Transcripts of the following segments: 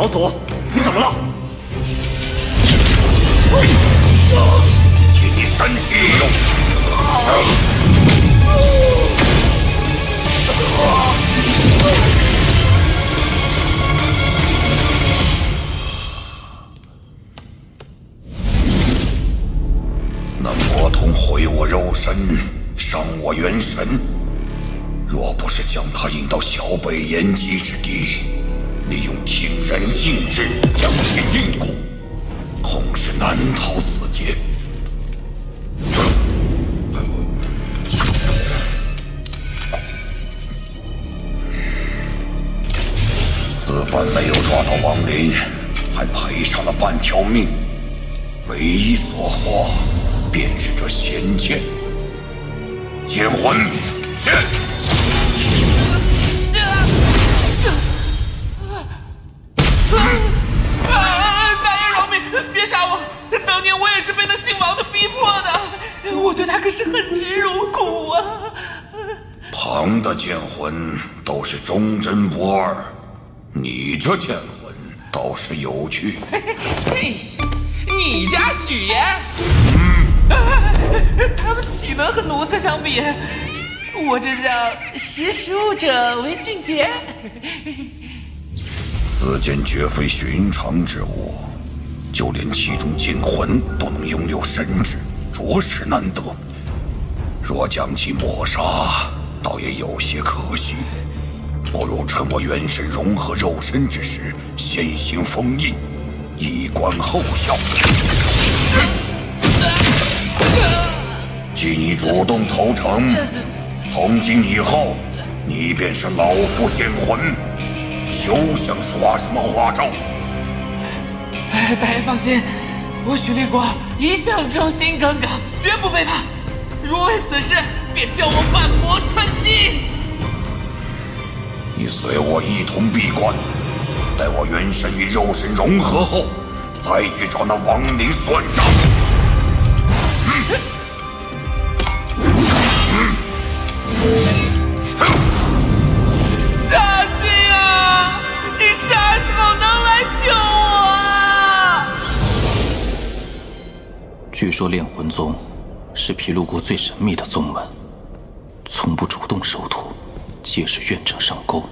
老祖，你怎么了？借你身体。那魔童毁我肉身，伤我元神。若不是将他引到小北延吉之地，利用听人禁制将其禁锢，恐是难逃此劫。此番没有抓到亡灵，还赔上了半条命，唯一所获便是这仙剑。剑魂，剑！大爷饶命！别杀我！当年我也是被那姓王的逼迫的，我对他可是恨之入骨啊！旁的剑魂都是忠贞不二，你这剑魂倒是有趣。嘿，你家许爷，他们岂能和奴才相比？我这叫识时务者为俊杰。此剑绝非寻常之物，就连其中剑魂都能拥有神智，着实难得。若将其抹杀，倒也有些可惜。不如趁我元神融合肉身之时，先行封印，以观后效。既你主动投诚，从今以后，你便是老夫剑魂，休想耍什么花招！大爷放心，我许立国一向忠心耿耿，绝不背叛。如为此事，便叫我万魔穿心。你随我一同闭关，待我元神与肉身融合后，再去找那亡灵算账。杀心啊！你啥时候能来救我啊？据说炼魂宗是皮陆国最神秘的宗门，从不主动收徒，皆是愿者上钩。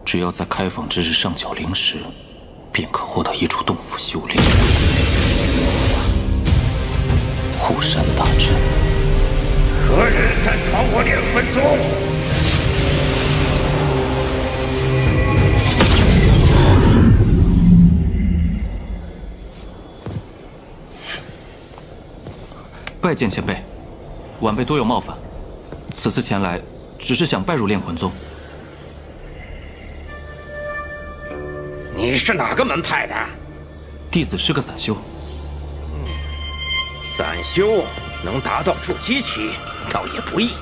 只要在开放之日上缴灵石，便可获得一处洞府修炼。护山大阵。何人擅闯我炼魂宗？拜见前辈，晚辈多有冒犯，此次前来只是想拜入炼魂宗。你是哪个门派的？弟子是个散修。散修能达到筑基期，倒也不易。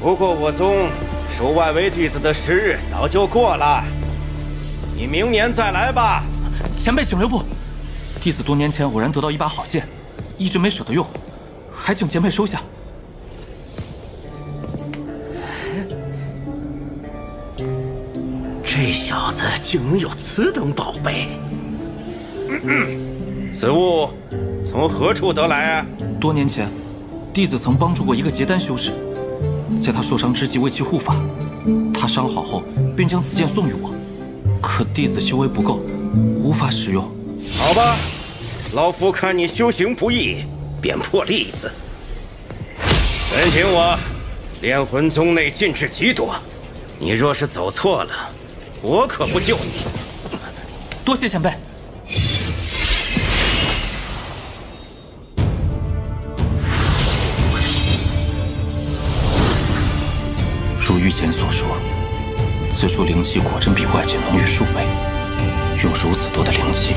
不过我宗收外围弟子的时日早就过了，你明年再来吧。前辈请留步，弟子多年前偶然得到一把好剑，一直没舍得用，还请前辈收下。这小子竟能有此等宝贝！此物从何处得来啊？多年前，弟子曾帮助过一个结丹修士，在他受伤之际为其护法。他伤好后，便将此剑送予我。可弟子修为不够，无法使用。好吧，老夫看你修行不易，便破例子。本请我炼魂宗内禁制极多，你若是走错了，我可不救你。多谢前辈。如玉简所说，此处灵气果真比外界浓郁数倍。用如此多的灵气，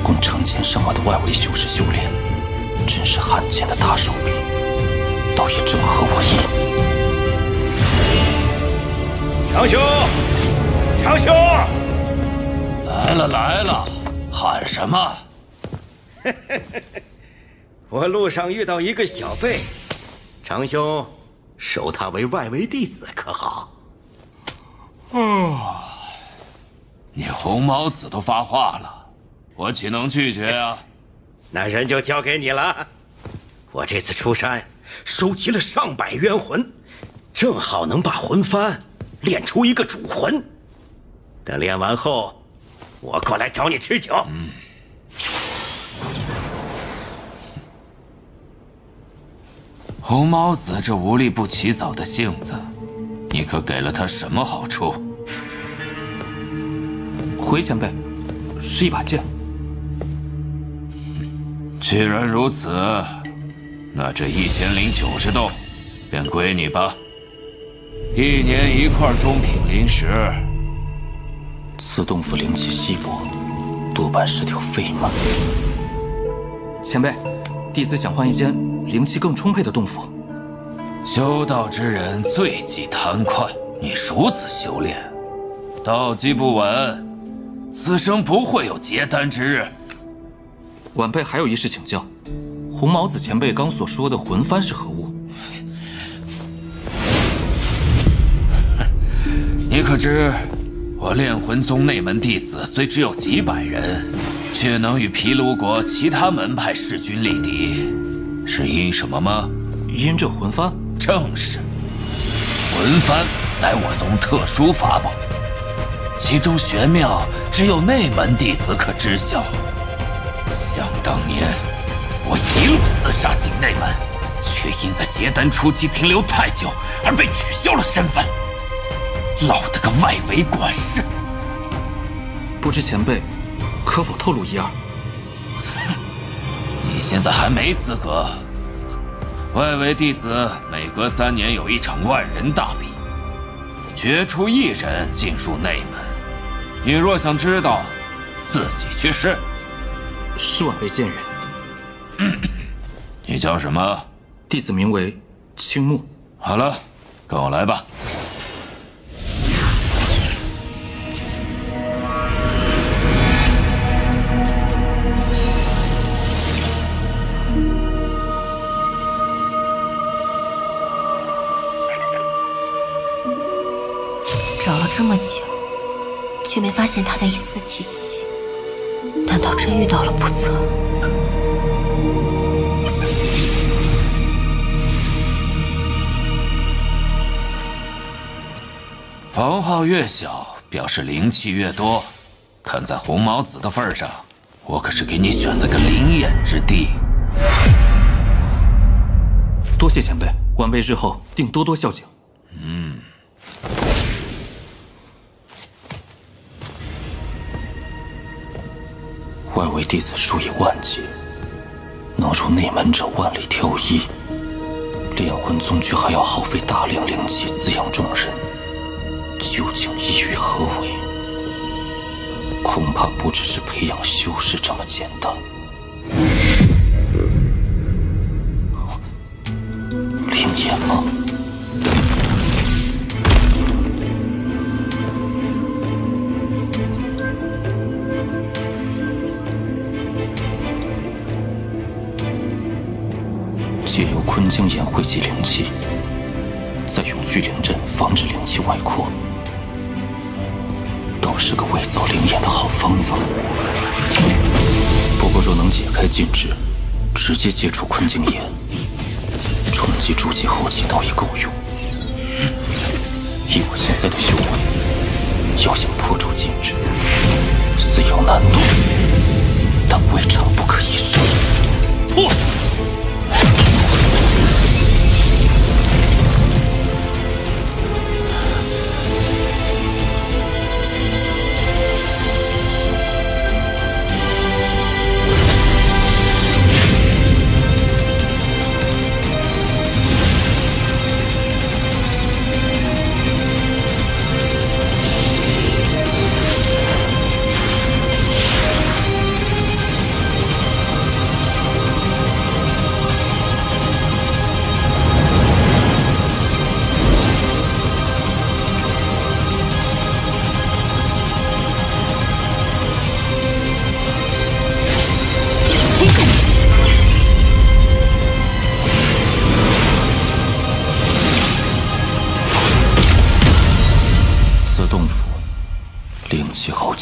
供成千上万的外围修士修炼，真是罕见的大手笔，倒也正合我意。长兄，长兄，来了来了，喊什么？我路上遇到一个小辈，长兄收他为外围弟子可好？你红毛子都发话了，我岂能拒绝啊？那人就交给你了。我这次出山，收集了上百冤魂，正好能把魂幡练出一个主魂。等练完后，我过来找你吃酒。红毛子这无利不起早的性子，你可给了他什么好处？回前辈，是一把剑。既然如此，那这1090洞便归你吧。1年1块中品灵石。此洞府灵气稀薄，多半是条废门。前辈，弟子想换一间灵气更充沛的洞府。修道之人最忌贪快，你如此修炼，道基不稳，此生不会有结丹之日。晚辈还有一事请教，红毛子前辈刚所说的魂幡是何物？你可知，我炼魂宗内门弟子虽只有几百人，却能与毗卢国其他门派势均力敌，是因什么吗？因这魂幡。正是，魂幡乃我宗特殊法宝，其中玄妙只有内门弟子可知晓。想当年，我一路厮杀进内门，却因在结丹初期停留太久而被取消了身份，落得个外围管事。不知前辈可否透露一二？你现在还没资格。外围弟子每隔3年有一场万人大比，决出1人进入内门。你若想知道，自己去试。是晚辈见人。你叫什么？弟子名为青木。好了，跟我来吧。找了这么久，却没发现他的一丝气息，难道真遇到了不测？房号越小，表示灵气越多。看在红毛子的份上，我可是给你选了个灵验之地。多谢前辈，晚辈日后定多多孝敬。外围弟子数以万计，能入内门者万里挑一。炼魂宗却还要耗费大量灵气滋养众人，究竟意欲何为？恐怕不只是培养修士这么简单。灵眼吗？借由坤晶眼汇集灵气，再用聚灵阵防止灵气外扩，倒是个伪造灵眼的好方法。不过若能解开禁制，直接接触坤晶眼，冲击筑基后期倒也够用。以我现在的修为，要想破除禁制，虽有难度，但未尝不可一试。破！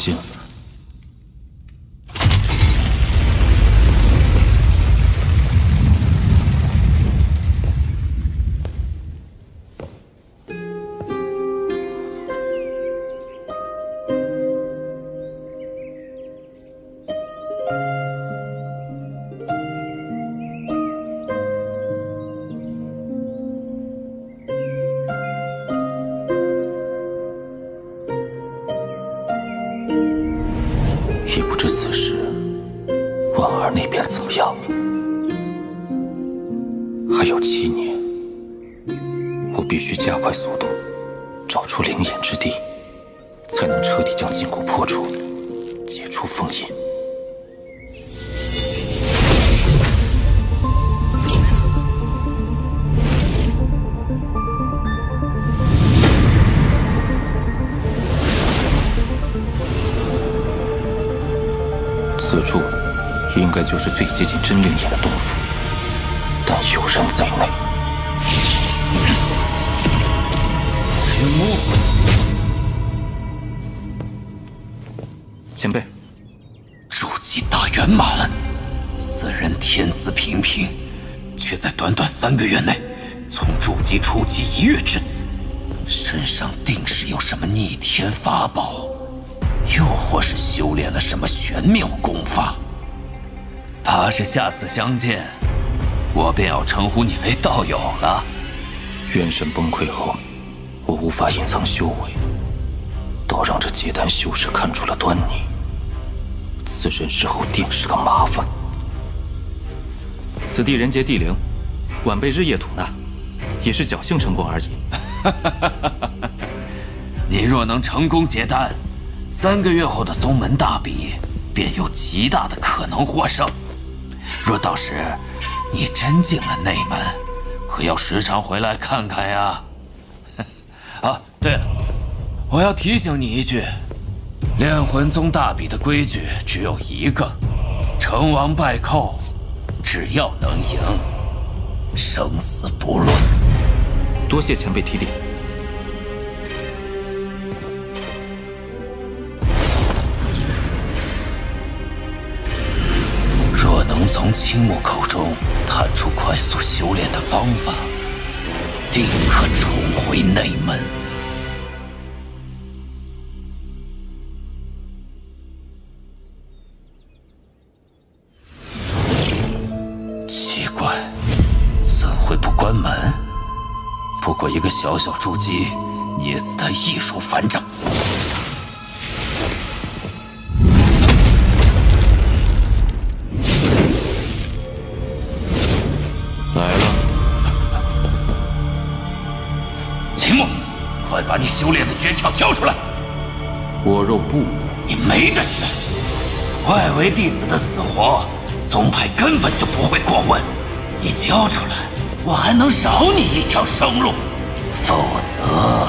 近了。也不知此时婉儿那边怎么样了。还有7年，我必须加快速度，找出灵眼之地，才能彻底将禁锢破除，解除封印。此处应该就是最接近真灵眼的洞府，但有人在内。青木，前辈，筑基大圆满，此人天资平平，却在短短3个月内从筑基初期一跃至此，身上定是有什么逆天法宝。又或是修炼了什么玄妙功法，怕是下次相见，我便要称呼你为道友了。元神崩溃后，我无法隐藏修为，倒让这结丹修士看出了端倪。此人日后定是个麻烦。此地人杰地灵，晚辈日夜吐纳，也是侥幸成功而已。你若能成功结丹，3个月后的宗门大比，便有极大的可能获胜。若到时你真进了内门，可要时常回来看看呀。啊，对了，我要提醒你一句，炼魂宗大比的规矩只有一个：成王败寇，只要能赢，生死不论。多谢前辈提点。若能从青木口中探出快速修炼的方法，定可重回内门。奇怪，怎会不关门？不过一个小小筑基，捏死他易如反掌。来了，秦牧，快把你修炼的诀窍交出来！我若不，你没得选。外围弟子的死活，宗派根本就不会过问。你交出来，我还能少你一条生路。否则，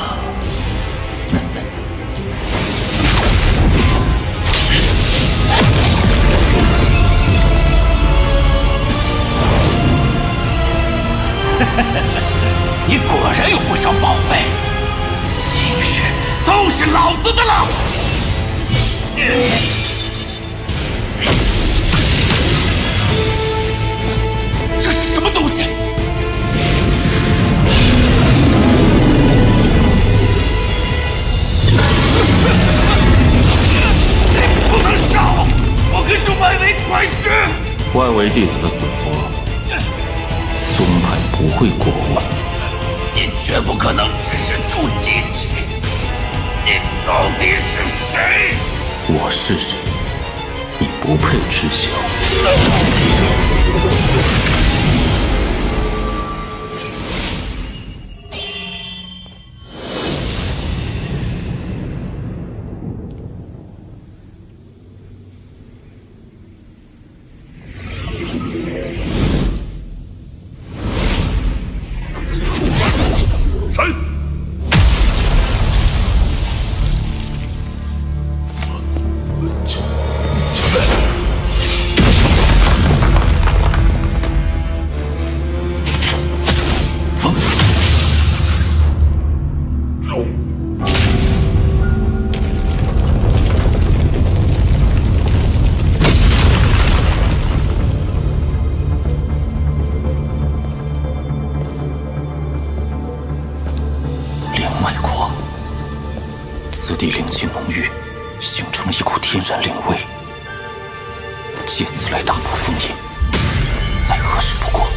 你果然有不少宝贝，今日都是老子的了！这是什么东西？不能杀我！我可是外围传师。外围弟子的死活，宗派不会过问。你绝不可能只是筑基期。你到底是谁？我是谁？你不配知晓。域，形成了一股天然灵威，借此来打破封印，再合适不过。